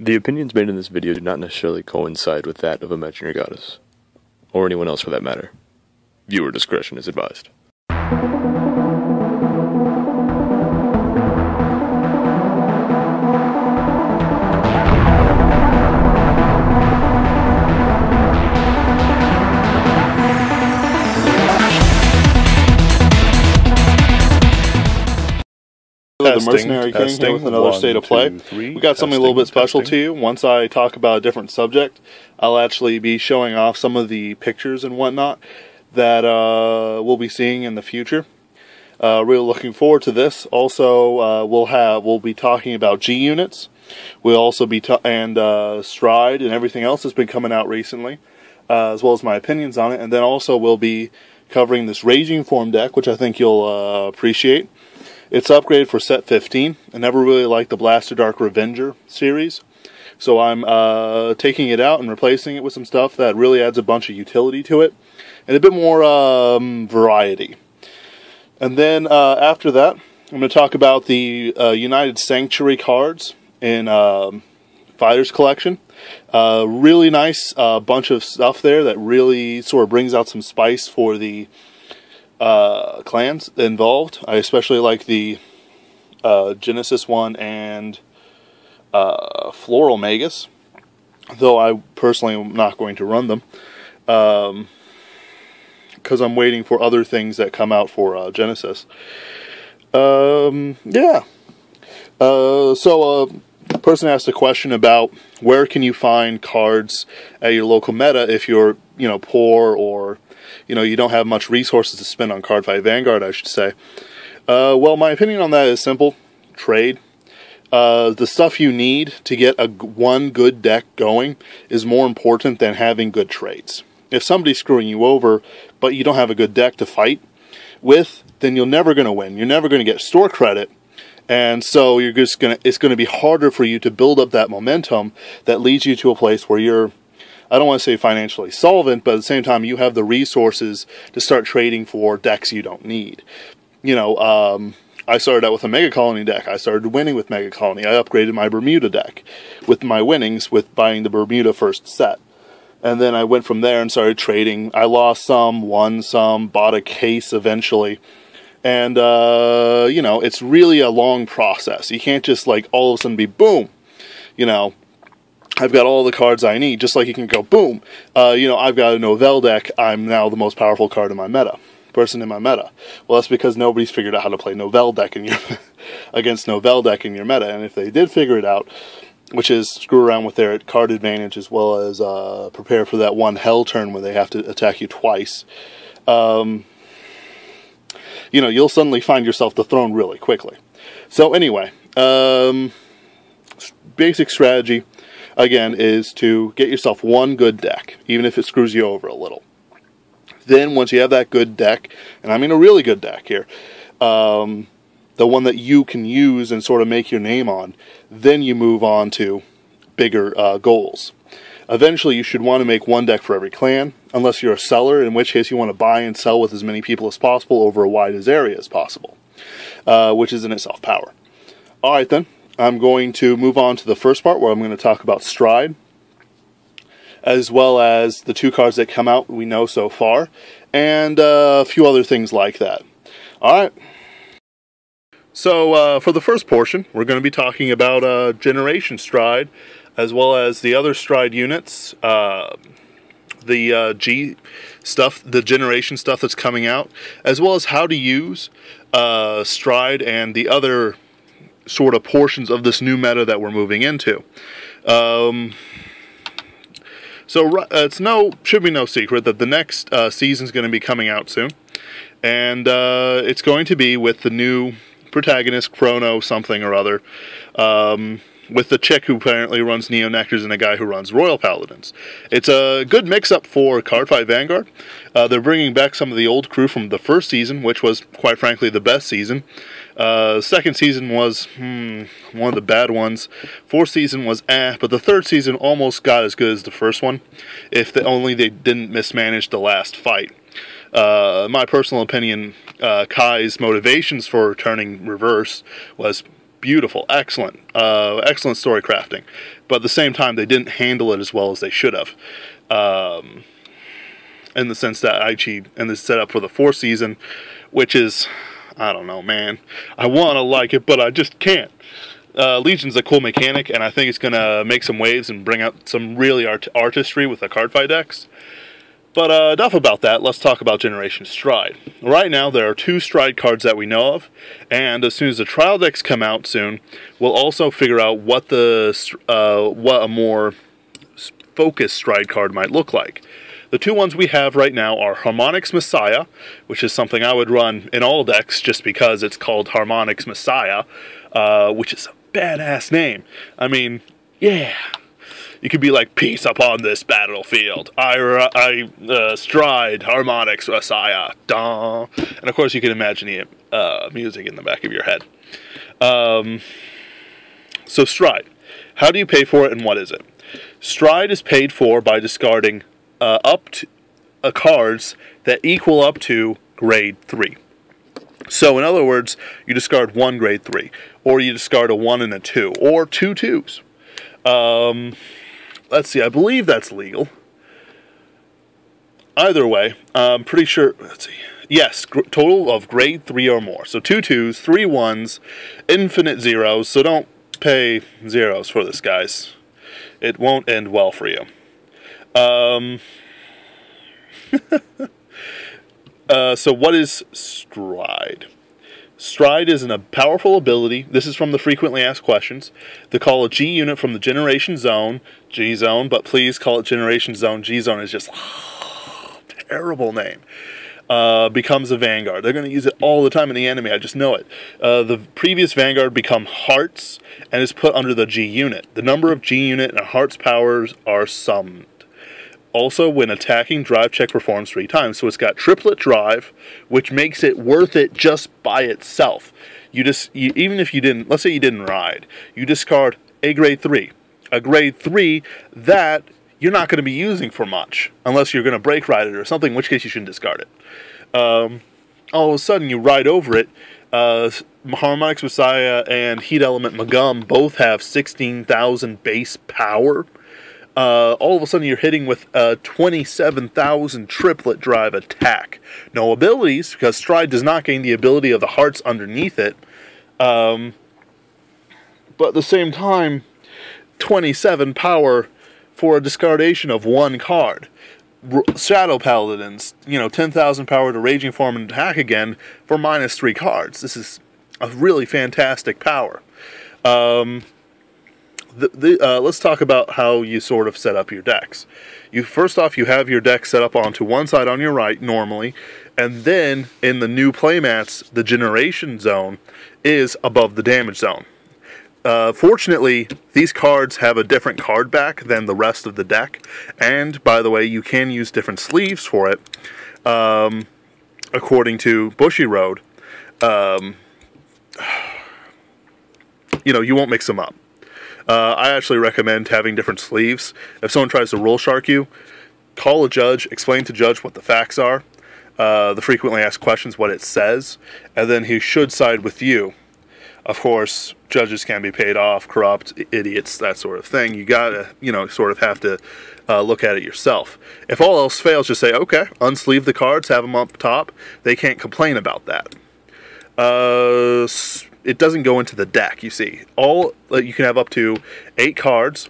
The opinions made in this video do not necessarily coincide with that of Imaginary Goddess, or anyone else for that matter. Viewer discretion is advised. The Mercenary King here with another state of play. We got something a little bit special to you. Once I talk about a different subject, I'll actually be showing off some of the pictures and whatnot that we'll be seeing in the future. Really looking forward to this. Also, we'll be talking about G units. We'll also be Stride and everything else that's been coming out recently, as well as my opinions on it. And then also we'll be covering this Raging Form deck, which I think you'll appreciate. It's upgraded for set 15. I never really liked the Harmonics Revenger series, so I'm taking it out and replacing it with some stuff that really adds a bunch of utility to it, and a bit more variety. And then after that, I'm going to talk about the United Sanctuary cards in Fighters Collection. Really nice bunch of stuff there that really sort of brings out some spice for the clans involved. I especially like the Genesis one and Floral Magus, though I personally am not going to run them because I'm waiting for other things that come out for Genesis. Yeah. So a person asked a question about where can you find cards at your local meta if you're, poor, or you don't have much resources to spend on Cardfight Vanguard, I should say. Well, my opinion on that is simple. Trade. The stuff you need to get one good deck going is more important than having good trades. If somebody's screwing you over, but you don't have a good deck to fight with, then you're never going to win. You're never going to get store credit. And so it's going to be harder for you to build up that momentum that leads you to a place where you're, I don't want to say financially solvent, but at the same time, you have the resources to start trading for decks you don't need. I started out with a Mega Colony deck. I started winning with Mega Colony. I upgraded my Bermuda deck with my winnings with buying the Bermuda first set. And then I went from there and started trading. I lost some, won some, bought a case eventually. And, it's really a long process. You can't just, all of a sudden be boom, I've got all the cards I need, just like you can go, boom, I've got a Novell deck, I'm now the most powerful card in my meta, person in my meta. Well, that's because nobody's figured out how to play Novell deck in your against Novell deck in your meta, and if they did figure it out, which is screw around with their card advantage as well as prepare for that one hell turn where they have to attack you twice, you'll suddenly find yourself the throne really quickly. So anyway, basic strategy, again, is to get yourself one good deck, even if it screws you over a little. Then, once you have that good deck, and I mean a really good deck here, the one that you can use and sort of make your name on, then you move on to bigger goals. Eventually, you should want to make one deck for every clan, unless you're a seller, in which case you want to buy and sell with as many people as possible over a wide area as possible, which is in itself power. Alright then. I'm going to move on to the first part where I'm going to talk about Stride, as well as the two cards that come out we know so far, and a few other things like that. Alright. So, for the first portion, we're going to be talking about Generation Stride, as well as the other Stride units, the G stuff, the Generation stuff that's coming out, as well as how to use Stride and the other sort of portions of this new meta that we're moving into. So should be no secret that the next season is going to be coming out soon, and it's going to be with the new protagonist, Chrono something or other, with the chick who apparently runs Neo Nectars and a guy who runs Royal Paladins. It's a good mix-up for Cardfight Vanguard. They're bringing back some of the old crew from the first season, which was, quite frankly, the best season. Second season was one of the bad ones. Fourth season was but the third season almost got as good as the first one, if only they didn't mismanage the last fight. My personal opinion, Kai's motivations for turning reverse was beautiful, excellent, excellent story crafting. But at the same time, they didn't handle it as well as they should have. In the sense that Aichi and the setup for the 4th season, which is, I don't know, man. I want to like it, but I just can't. Legion's a cool mechanic, and I think it's going to make some waves and bring out some really artistry with the Cardfight decks. But enough about that, let's talk about Generation Stride. Right now, there are 2 Stride cards that we know of, and as soon as the trial decks come out soon, we'll also figure out what a more focused Stride card might look like. The 2 ones we have right now are Harmonics Messiah, which is something I would run in all decks just because it's called Harmonics Messiah, which is a badass name. I mean, yeah. You could be like, peace upon this battlefield. I stride Harmonics Messiah. Duh. And of course you can imagine the music in the back of your head. So Stride. How do you pay for it and what is it? Stride is paid for by discarding up to cards that equal up to grade 3. So in other words, you discard 1 grade 3. Or you discard a 1 and a 2. Or 2 2s. Let's see, I believe that's legal. Either way, I'm pretty sure, let's see. Yes, total of grade 3 or more. So 2 2s, 3 1s, infinite zeros. So don't pay zeros for this, guys. It won't end well for you. So what is Stride? Stride is a powerful ability. This is from the frequently asked questions. To call a G unit from the Generation Zone, G Zone, but please call it Generation Zone. G Zone is just terrible name. Becomes a Vanguard. They're going to use it all the time in the anime. I just know it. The previous Vanguard become Hearts and is put under the G unit. The number of G unit and Hearts powers are summed. Also, when attacking, drive check performs 3 times. So it's got triplet drive, which makes it worth it just by itself. Even if you didn't, let's say you didn't ride, you discard a grade 3. A grade 3 that you're not going to be using for much, unless you're going to break ride it or something, in which case you shouldn't discard it. All of a sudden, you ride over it. Harmonics Messiah and Heat Element Magum both have 16,000 base power. All of a sudden you're hitting with a 27,000 triplet drive attack. No abilities, because Stride does not gain the ability of the hearts underneath it. But at the same time, 27 power for a discardation of 1 card. Shadow Paladins, 10,000 power to Raging Form and attack again for -3 cards. This is a really fantastic power. Let's talk about how you sort of set up your decks. First off, you have your deck set up onto one side on your right, normally, and then in the new playmats, the Generation Zone is above the Damage Zone. Fortunately, these cards have a different card back than the rest of the deck, and, by the way, you can use different sleeves for it, according to Bushiroad. You won't mix them up. I actually recommend having different sleeves. If someone tries to roll shark you, call a judge, explain to judge what the facts are, the frequently asked questions, what it says, and then he should side with you. Of course, judges can be paid off, corrupt, idiots, that sort of thing. You gotta, sort of have to look at it yourself. If all else fails, just say, okay, unsleeve the cards, have them up top. They can't complain about that. It doesn't go into the deck, you see. You can have up to 8 cards.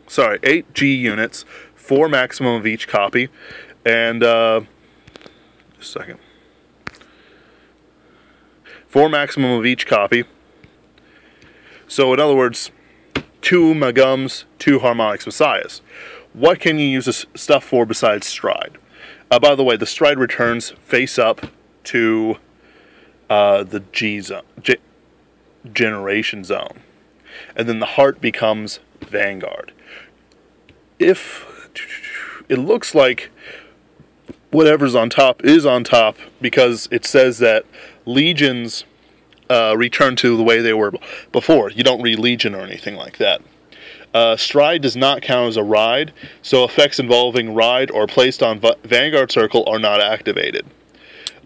Sorry, 8 G units, 4 maximum of each copy. And, just a second. 4 maximum of each copy. So, in other words, 2 Magums, 2 Harmonics Messiahs. What can you use this stuff for besides Stride? By the way, the Stride returns face up to the Generation Zone. And then the heart becomes Vanguard. If it looks like whatever's on top is on top, because it says that Legions return to the way they were before. You don't read Legion or anything like that. Stride does not count as a ride, so effects involving ride or placed on Vanguard Circle are not activated.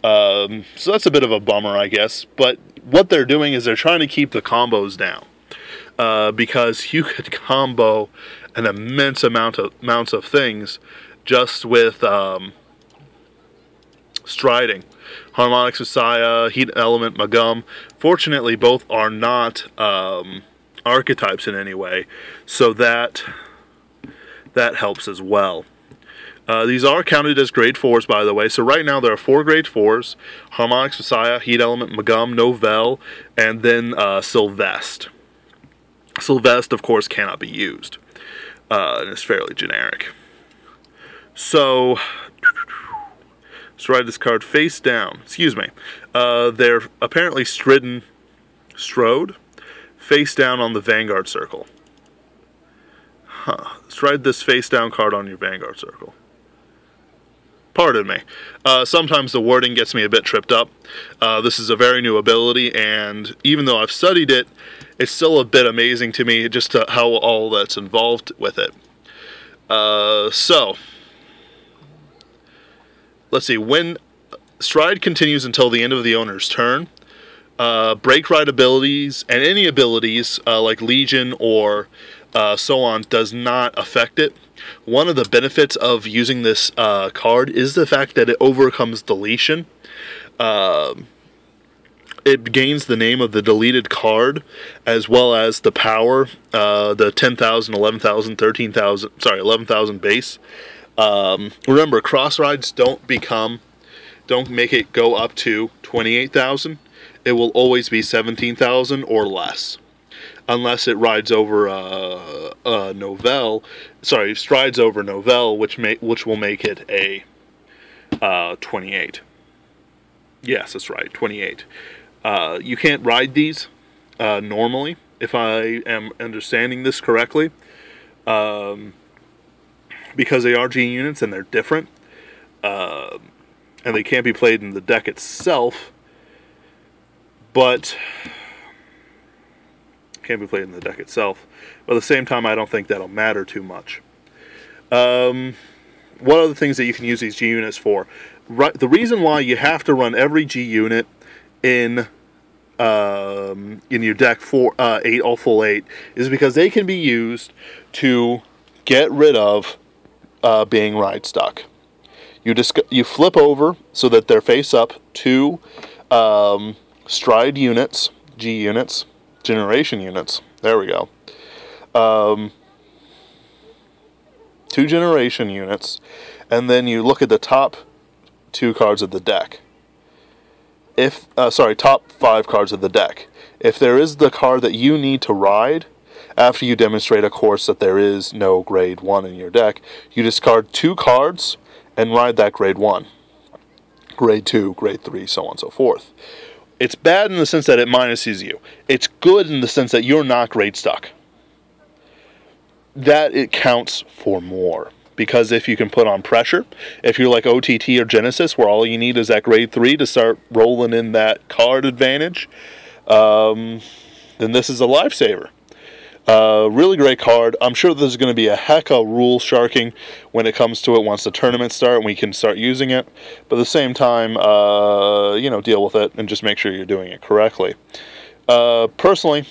So that's a bit of a bummer, I guess. But what they're doing is they're trying to keep the combos down. Because you could combo an immense amounts of things just with striding. Harmonics Messiah, Heat Element Magum. Fortunately, both are not archetypes in any way, so that helps as well. These are counted as grade 4s, by the way. So right now there are 4 grade 4s. Harmonics Messiah, Heat Element Magum, Novell, and then Sylvest. Sylvest, of course, cannot be used. And it's fairly generic. So, let's ride this card face down. Excuse me. They're apparently strode face down on the Vanguard circle. Let's ride this face down card on your Vanguard circle. Pardon me. Sometimes the wording gets me a bit tripped up. This is a very new ability, and even though I've studied it, it's still a bit amazing to me just how all that's involved with it. So, let's see. When Stride continues until the end of the owner's turn, break ride abilities and any abilities like Legion or so on does not affect it. One of the benefits of using this card is the fact that it overcomes deletion. It gains the name of the deleted card, as well as the power, the 10,000, 11,000, 13,000, sorry, 11,000 base. Remember, cross rides don't make it go up to 28,000. It will always be 17,000 or less, unless it rides over Novell. Sorry, strides over Novell, which will make it a 28. Yes, that's right, 28. You can't ride these normally, if I am understanding this correctly, because they are G units and they're different, and they can't be played in the deck itself, but at the same time, I don't think that'll matter too much. What are the things that you can use these G units for? The reason why you have to run every G unit in your deck for all full 8 is because they can be used to get rid of being ride stuck. You flip over so that they're face up 2 stride units, G units, generation units. There we go. 2 generation units, and then you look at the top 2 cards of the deck. Top 5 cards of the deck. If there is the card that you need to ride, after you demonstrate, of course, that there is no grade 1 in your deck, you discard 2 cards and ride that grade 1. Grade 2, grade 3, so on and so forth. It's bad in the sense that it minuses you. It's good in the sense that you're not grade stuck. That it counts for more. Because if you can put on pressure, if you're like OTT or Genesis, where all you need is that grade 3 to start rolling in that card advantage, then this is a lifesaver. Really great card. I'm sure there's going to be a heck of rule sharking when it comes to it once the tournaments start and we can start using it. But at the same time, deal with it and just make sure you're doing it correctly. Personally,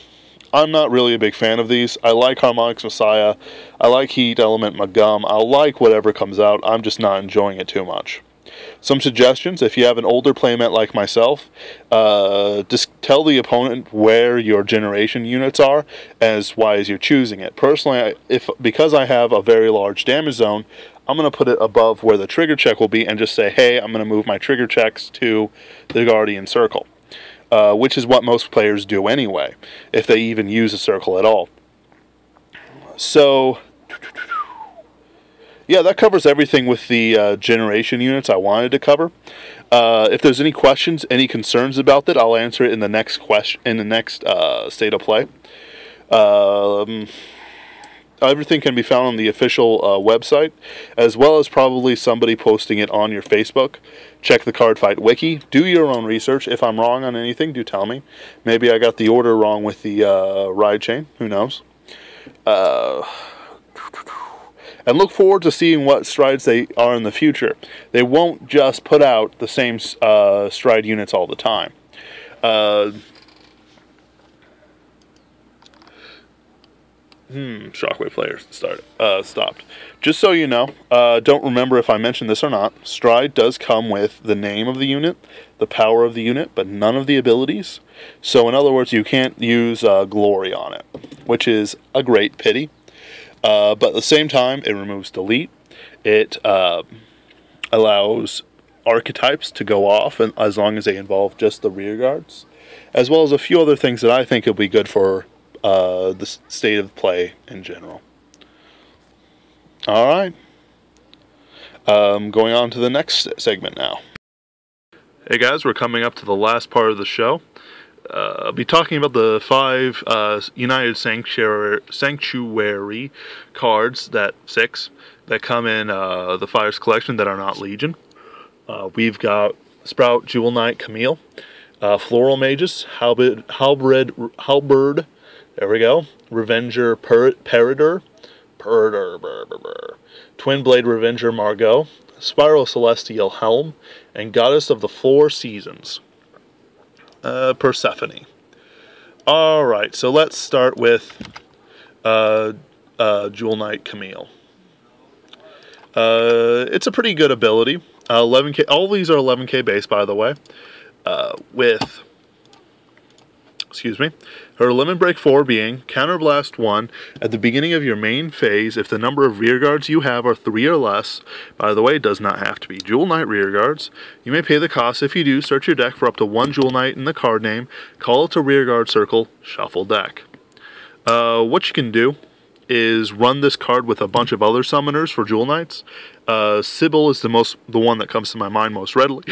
I'm not really a big fan of these. I like Harmonics Messiah. I like Heat Element Magum. I like whatever comes out. I'm just not enjoying it too much. Some suggestions: if you have an older playmat like myself, just tell the opponent where your generation units are as why you're choosing it. Personally, because I have a very large damage zone, I'm going to put it above where the trigger check will be and just say, hey, I'm going to move my trigger checks to the Guardian Circle. Which is what most players do anyway, if they even use a circle at all. So, yeah, that covers everything with the generation units I wanted to cover. If there's any questions, any concerns about that, I'll answer it in the next state of play. Everything can be found on the official website, as well as probably somebody posting it on your Facebook. Check the Cardfight wiki. Do your own research. If I'm wrong on anything, do tell me. Maybe I got the order wrong with the ride chain. Who knows? And look forward to seeing what strides they are in the future. They won't just put out the same stride units all the time. Shockwave player stopped. Just so you know, don't remember if I mentioned this or not, stride does come with the name of the unit, the power of the unit, but none of the abilities. So in other words, you can't use glory on it, which is a great pity. But at the same time, it removes delete. It allows archetypes to go off, and as long as they involve just the rear guards, as well as a few other things that I think will be good for the state of play in general. Alright. Going on to the next segment now. Hey guys, we're coming up to the last part of the show. I'll be talking about the 5 United Sanctuary cards, 6, that come in the Fires collection that are not Legion. We've got Sprout, Jewel Knight, Camille, Floral Magus, Halberd, there we go, Revenger, Parador, Twin Blade Revenger, Margot, Spiral Celestial, Helm, and Goddess of the 4 Seasons, Persephone. Alright, so let's start with Jewel Knight, Camille. It's a pretty good ability. 11k. All these are 11k base, by the way. With, her Limit Break 4 being Counterblast 1 at the beginning of your main phase if the number of rear guards you have are 3 or less. By the way, it does not have to be Jewel Knight rear guards. You may pay the cost. If you do, search your deck for up to 1 Jewel Knight in the card name, call it to rear guard circle, shuffle deck. What you can do is run this card with a bunch of other summoners for Jewel Knights. Sybil is the one that comes to my mind most readily.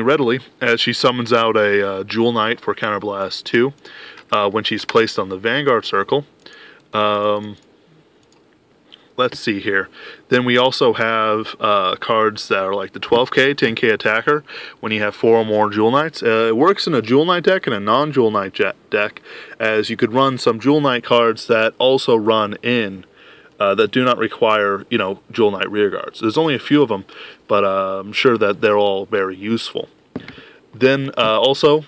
readily, as she summons out a Jewel Knight for Counterblast 2 when she's placed on the Vanguard circle. Let's see here. Then we also have cards that are like the 12k, 10k attacker when you have 4 or more Jewel Knights. It works in a Jewel Knight deck and a non-Jewel Knight deck, as you could run some Jewel Knight cards that also run in that do not require, Jewel Knight rear guards. There's only a few of them, but I'm sure that they're all very useful. Then also,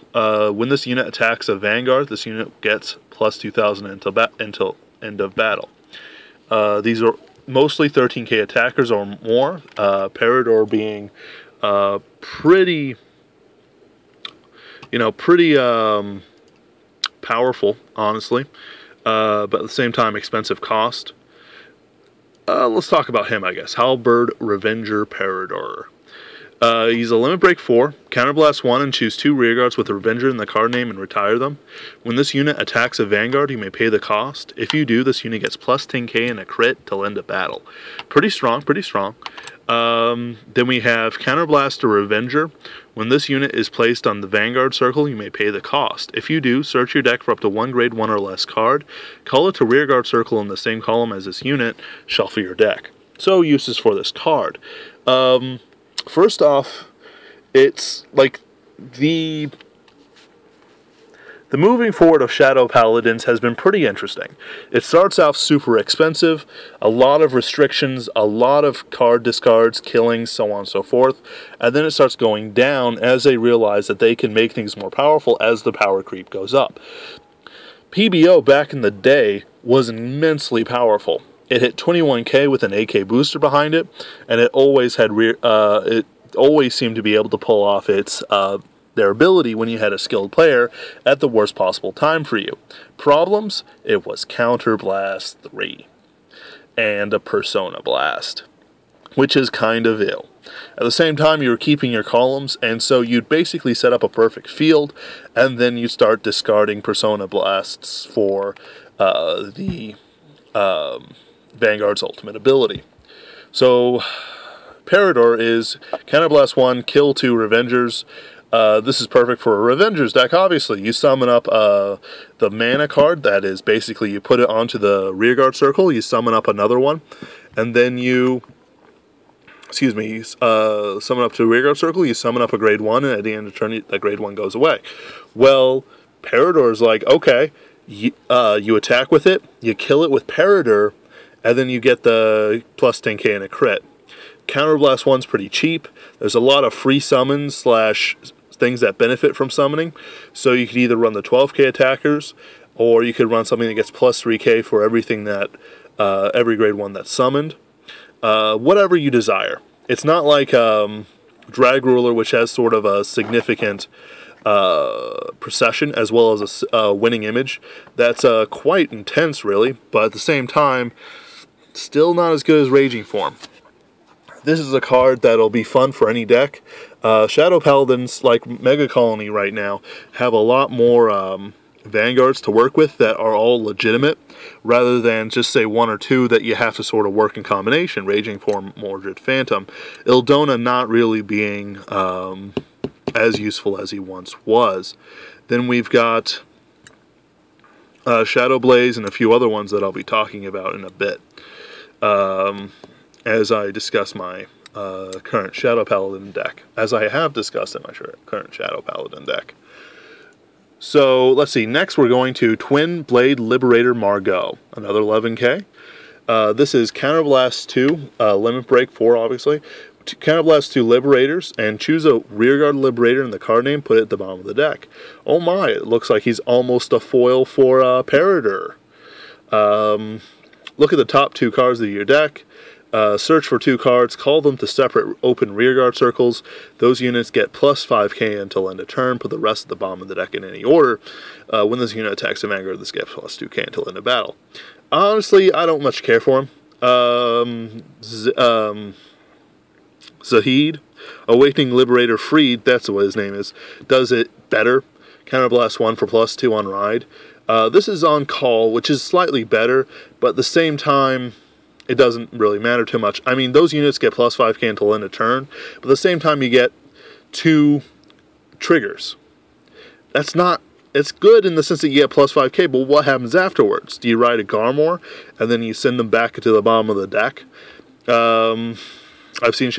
when this unit attacks a Vanguard, this unit gets plus 2,000 until end of battle. These are mostly 13k attackers or more. Parador being pretty powerful, honestly, but at the same time expensive cost. Let's talk about him, I guess. Halberd Revenger, Parador. He's a Limit Break 4, Counterblast 1, and choose 2 rearguards with a Revenger in the card name and retire them. When this unit attacks a Vanguard, you may pay the cost. If you do, this unit gets plus 10k and a crit till end of battle. Pretty strong, pretty strong. Then we have Counterblast to Revenger. When this unit is placed on the Vanguard circle, you may pay the cost. If you do, search your deck for up to 1 grade 1 or less card, call it to rearguard circle in the same column as this unit, shuffle your deck. So, uses for this card. First off, it's like the moving forward of Shadow Paladins has been pretty interesting. It starts off super expensive, a lot of restrictions, a lot of card discards, killings, so on and so forth, and then it starts going down as they realize that they can make things more powerful as the power creep goes up. PBO back in the day was immensely powerful. It hit 21k with an AK booster behind it, and it always had it always seemed to be able to pull off its their ability when you had a skilled player at the worst possible time for you. Problems? It was Counterblast 3 and a Persona Blast, which is kind of ill. At the same time, you were keeping your columns, and so you'd basically set up a perfect field, and then you start discarding Persona Blasts for the Vanguard's ultimate ability. So, Parador is Counterblast 1, kill 2 Revengers. This is perfect for a Revengers deck, obviously. You summon up the mana card, that is basically you put it onto the rearguard circle, you summon up another one, and then you, summon up to rearguard circle, you summon up a grade 1, and at the end of the turn, that grade 1 goes away. Well, Parador is like, okay, you attack with it, you kill it with Parador, and then you get the plus 10k and a crit. Counterblast 1's pretty cheap. There's a lot of free summons slash things that benefit from summoning, so you could either run the 12k attackers, or you could run something that gets plus 3k for everything that every grade 1 that's summoned. Whatever you desire. It's not like Drag Ruler, which has sort of a significant procession as well as a winning image. That's quite intense, really, but at the same time, still not as good as Raging Form. This is a card that'll be fun for any deck. Shadow Paladins, like Mega Colony right now, have a lot more Vanguards to work with that are all legitimate, rather than just say one or two that you have to sort of work in combination. Raging Form, Mordred, Phantom. Ildona not really being as useful as he once was. Then we've got Shadow Blaze and a few other ones that I'll be talking about in a bit, as I discuss my current Shadow Paladin deck, as I have discussed in my current Shadow Paladin deck. So, let's see, next we're going to Twin Blade Liberator Margot, another 11k. This is Counterblast 2, Limit Break 4, obviously. Counterblast 2 Liberators, and choose a Rearguard Liberator in the card name, put it at the bottom of the deck. Oh my, it looks like he's almost a foil for Parador. Look at the top 2 cards of your deck. Search for 2 cards, call them to separate open rearguard circles. Those units get plus 5k until end of turn. Put the rest at the bottom of the deck in any order. When this unit attacks a Vanguard, this gets plus 2k until end of battle. Honestly, I don't much care for him. Zahid, Awakening Liberator Freed, that's what his name is, does it better. Counterblast 1 for plus 2 on ride. This is on call, which is slightly better, but at the same time, it doesn't really matter too much. I mean, those units get plus 5k until end of turn, but at the same time you get 2 triggers. That's not... It's good in the sense that you get plus 5k, but what happens afterwards? Do you ride a Garmor, and then you send them back to the bottom of the deck? I've seen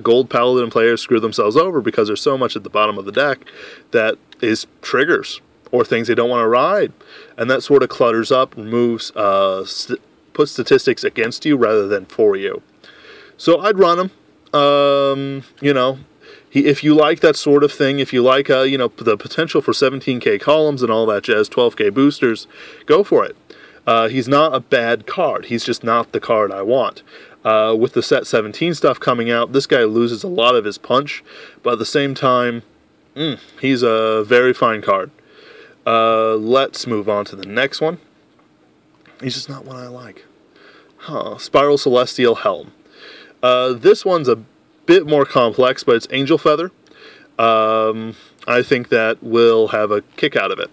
Gold Paladin players screw themselves over because there's so much at the bottom of the deck that is triggers, or things they don't want to ride. And that sort of clutters up, removes... put statistics against you rather than for you. So I'd run him. You know, if you like that sort of thing, if you like, you know, the potential for 17k columns and all that jazz, 12k boosters, go for it. He's not a bad card. He's just not the card I want. With the set 17 stuff coming out, this guy loses a lot of his punch, but at the same time, he's a very fine card. Let's move on to the next one. He's just not one I like. Spiral Celestial Helm. This one's a bit more complex, but it's Angel Feather. I think that will have a kick out of it.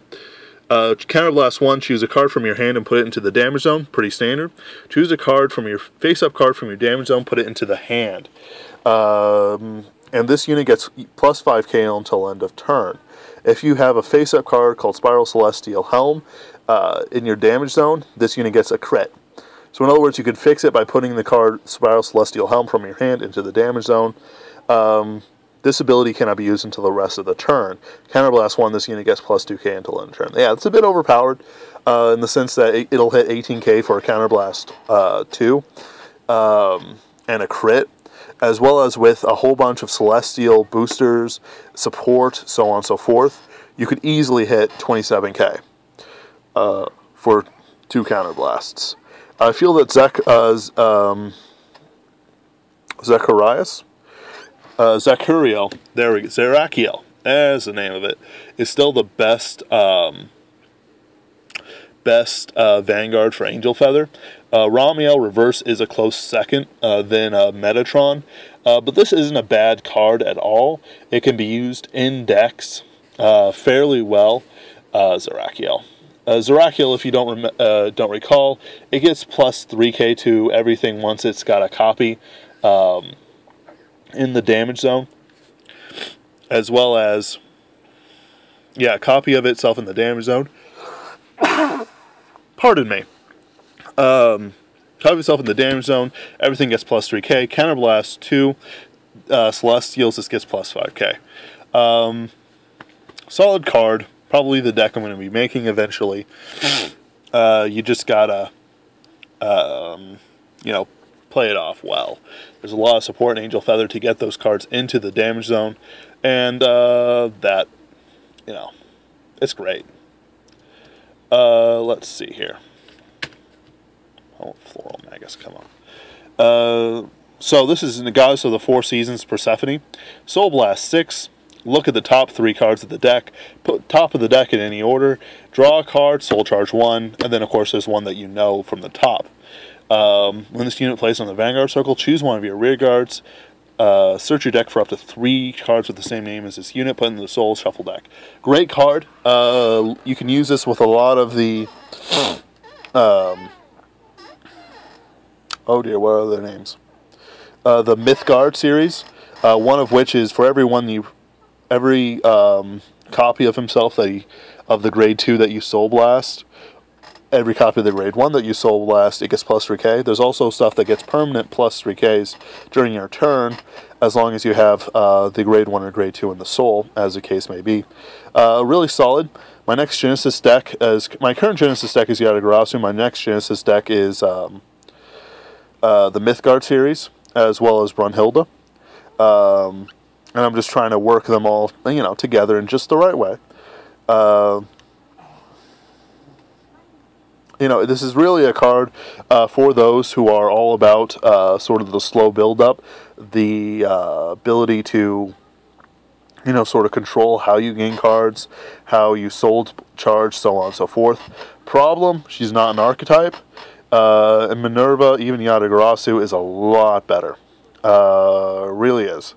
Counterblast 1, choose a card from your hand and put it into the damage zone. Pretty standard. Choose a card from your face-up card from your damage zone, put it into the hand. And this unit gets plus 5k until end of turn. If you have a face-up card called Spiral Celestial Helm in your damage zone, this unit gets a crit. So in other words, you could fix it by putting the card Spiral Celestial Helm from your hand into the damage zone. This ability cannot be used until the rest of the turn. Counterblast 1, this unit gets plus 2k until end of turn. Yeah, it's a bit overpowered in the sense that it'll hit 18k for a Counterblast 2 and a crit, as well as with a whole bunch of Celestial boosters, support, so on and so forth. You could easily hit 27k for 2 Counterblasts. I feel that Zachariel, there we go, Zerachiel, there's the name of it, is still the best Vanguard for Angel Feather. Ramiel Reverse is a close second than Metatron, but this isn't a bad card at all. It can be used in decks fairly well. Zerachiel. Zerachiel, if you don't recall, it gets plus 3k to everything once it's got a copy in the damage zone, as well as, yeah, a copy of itself in the damage zone. Pardon me. Copy itself in the damage zone, everything gets plus 3k. Counterblast 2, Celestials, this gets plus 5k. Solid card. Probably the deck I'm going to be making eventually. You just gotta play it off well. There's a lot of support in Angel Feather to get those cards into the damage zone, and that, it's great. Let's see here. Oh, Floral Magus, come on. So this is in the Goddess of the Four Seasons, Persephone. Soul Blast 6. Look at the top 3 cards of the deck. Put top of the deck in any order. Draw a card, Soul Charge 1, and then of course there's one that you know from the top. When this unit plays on the Vanguard circle, choose one of your rear guards. Search your deck for up to 3 cards with the same name as this unit. Put in the Soul Shuffle deck. Great card. You can use this with a lot of the... oh dear, what are their names? The Mythgard series. One of which is for every copy of himself of the grade 2 that you Soul Blast. Every copy of the grade 1 that you Soul Blast, it gets plus 3k. There's also stuff that gets permanent plus 3ks during your turn, as long as you have the grade 1 or grade 2 in the Soul, as the case may be. Really solid. My next Genesis deck, my current Genesis deck is Yatagarasu. My next Genesis deck is the Mythgard series, as well as Brunhilde. And I'm just trying to work them all, together in just the right way. This is really a card for those who are all about sort of the slow build-up, the ability to, sort of control how you gain cards, how you Soul Charge, so on and so forth. Problem, she's not an archetype. And Minerva, even Yatagarasu, is a lot better. Really is.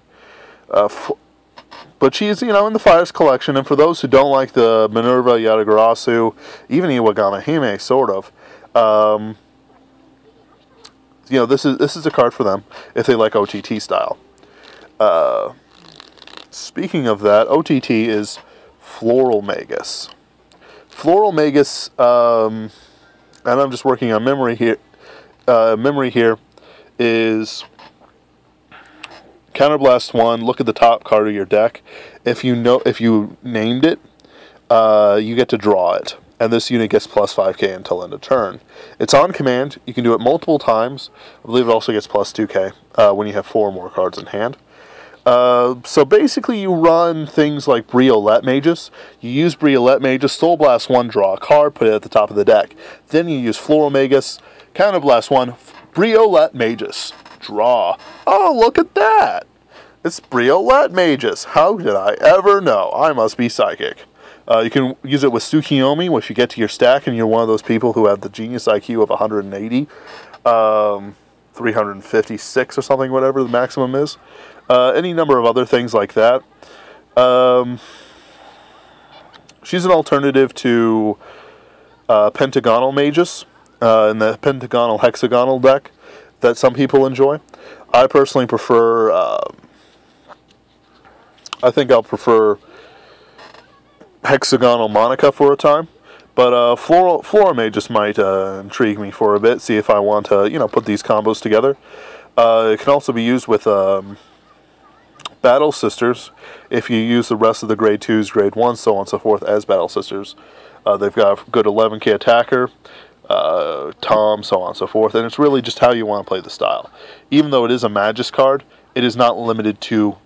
But she's, in the Fires collection, and for those who don't like the Minerva, Yatagarasu, even Iwagana Hime, sort of, this is a card for them if they like OTT style. Speaking of that, OTT is Floral Magus. Floral Magus, and I'm just working on memory here. Is Counterblast 1. Look at the top card of your deck. If you named it, you get to draw it, and this unit gets plus 5k until end of turn. It's on command. You can do it multiple times. I believe it also gets plus 2k when you have 4 or more cards in hand. So basically you run things like Briolette Magus. You use Briolette Magus, Soul Blast 1, draw a card, put it at the top of the deck. Then you use Floral Magus, Counterblast 1, Briolette Magus, draw. Oh, look at that! It's Briolette Magus. How did I ever know? I must be psychic. You can use it with Tsukiyomi if you get to your stack and you're one of those people who have the genius IQ of 180. 356 or something, whatever the maximum is. Any number of other things like that. She's an alternative to Pentagonal Magus in the Pentagonal Hexagonal deck that some people enjoy. I personally prefer, I think I'll prefer Hexagonal Monica for a time. But Floral Magus might intrigue me for a bit, see if I want to, put these combos together. It can also be used with Battle Sisters, if you use the rest of the grade 2s, grade 1s, so on and so forth as Battle Sisters. They've got a good 11k attacker, Tom, so on and so forth, and it's really just how you want to play the style. Even though it is a Magus card, it is not limited to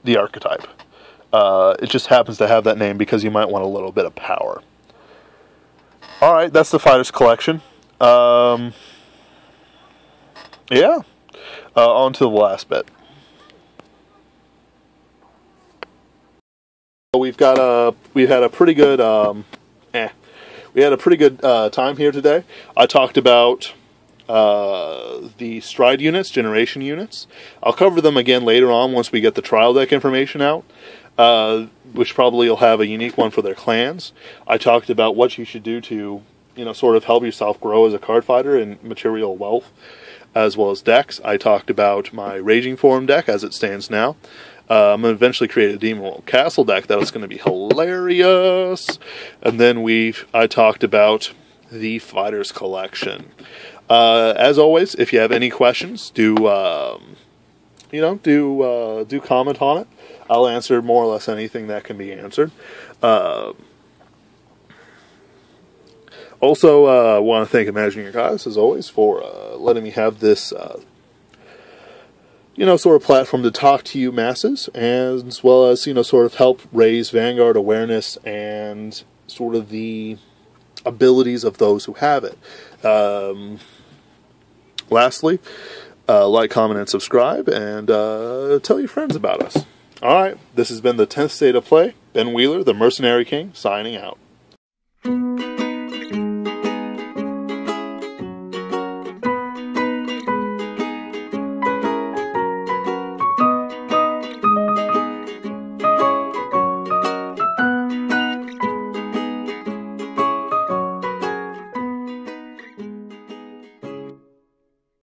the archetype. It just happens to have that name because you might want a little bit of power. Alright, that's the Fighters collection. Yeah. On to the last bit. We've had a pretty good time here today. I talked about the Stride units, generation units. I'll cover them again later on once we get the trial deck information out, which probably will have a unique one for their clans. I talked about what you should do to, sort of help yourself grow as a card fighter in material wealth, as well as decks. I talked about my Raging Forum deck as it stands now. I'm going to eventually create a Demon World Castle deck that is going to be hilarious. And then I talked about the Fighters collection. As always, if you have any questions, do comment on it. I'll answer more or less anything that can be answered. Also, I want to thank Imagining Your Goddess, as always, for letting me have this, sort of platform to talk to you masses, as well as, sort of help raise Vanguard awareness and sort of the abilities of those who have it. Lastly, like, comment, and subscribe, and tell your friends about us. Alright, this has been the 10th State of Play. Ben Wheeler, the Mercenary King, signing out.